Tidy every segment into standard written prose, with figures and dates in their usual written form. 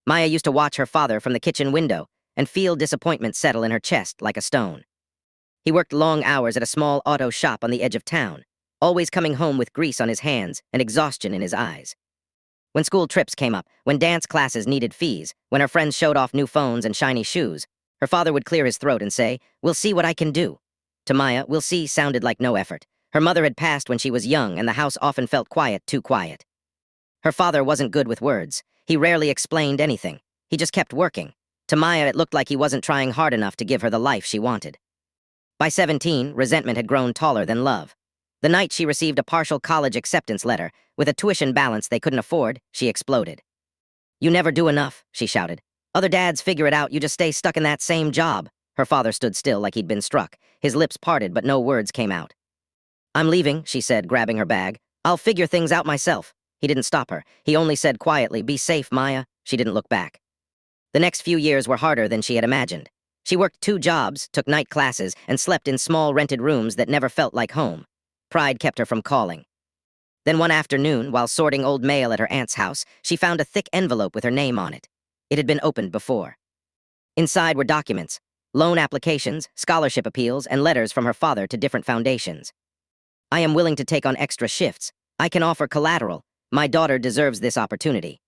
Maya used to watch her father from the kitchen window and feel disappointment settle in her chest like a stone. He worked long hours at a small auto shop on the edge of town, always coming home with grease on his hands and exhaustion in his eyes. When school trips came up, when dance classes needed fees, when her friends showed off new phones and shiny shoes, her father would clear his throat and say, "We'll see what I can do." To Maya, "we'll see" sounded like no effort. Her mother had passed when she was young, and the house often felt quiet, too quiet. Her father wasn't good with words. He rarely explained anything. He just kept working. To Maya, it looked like he wasn't trying hard enough to give her the life she wanted. By 17, resentment had grown taller than love. The night she received a partial college acceptance letter, with a tuition balance they couldn't afford, she exploded. "You never do enough," she shouted. "Other dads figure it out, you just stay stuck in that same job." Her father stood still like he'd been struck. His lips parted, but no words came out. "I'm leaving," she said, grabbing her bag. "I'll figure things out myself." He didn't stop her. He only said quietly, "Be safe, Maya." She didn't look back. The next few years were harder than she had imagined. She worked 2 jobs, took night classes, and slept in small rented rooms that never felt like home. Pride kept her from calling. Then one afternoon, while sorting old mail at her aunt's house, she found a thick envelope with her name on it. It had been opened before. Inside were documents, loan applications, scholarship appeals, and letters from her father to different foundations. "I am willing to take on extra shifts. I can offer collateral. My daughter deserves this opportunity."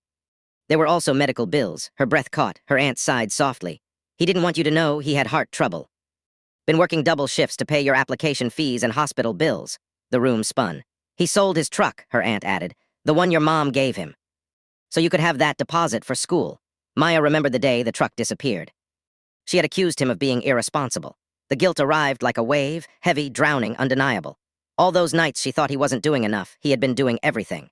There were also medical bills. Her breath caught. Her aunt sighed softly. "He didn't want you to know he had heart trouble. Been working double shifts to pay your application fees and hospital bills." The room spun. "He sold his truck," her aunt added, "the one your mom gave him. So you could have that deposit for school." Maya remembered the day the truck disappeared. She had accused him of being irresponsible. The guilt arrived like a wave, heavy, drowning, undeniable. All those nights she thought he wasn't doing enough, he had been doing everything.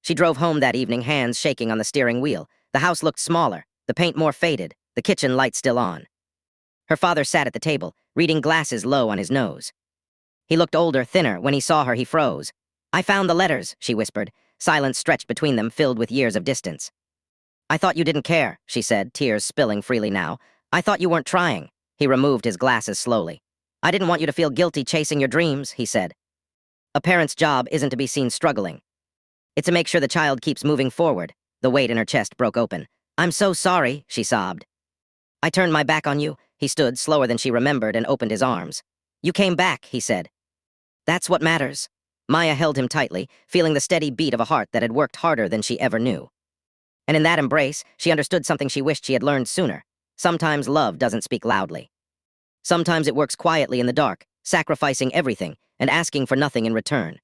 She drove home that evening, hands shaking on the steering wheel. The house looked smaller, the paint more faded, the kitchen light still on. Her father sat at the table, reading glasses low on his nose. He looked older, thinner. When he saw her, he froze. "I found the letters," she whispered. Silence stretched between them, filled with years of distance. "I thought you didn't care," she said, tears spilling freely now. "I thought you weren't trying." He removed his glasses slowly. "I didn't want you to feel guilty chasing your dreams," he said. "A parent's job isn't to be seen struggling. It's to make sure the child keeps moving forward." The weight in her chest broke open. "I'm so sorry," she sobbed. "I turned my back on you." He stood, slower than she remembered, and opened his arms. "You came back," he said. "That's what matters." Maya held him tightly, feeling the steady beat of a heart that had worked harder than she ever knew. And in that embrace, she understood something she wished she had learned sooner. Sometimes love doesn't speak loudly. Sometimes it works quietly in the dark, sacrificing everything and asking for nothing in return.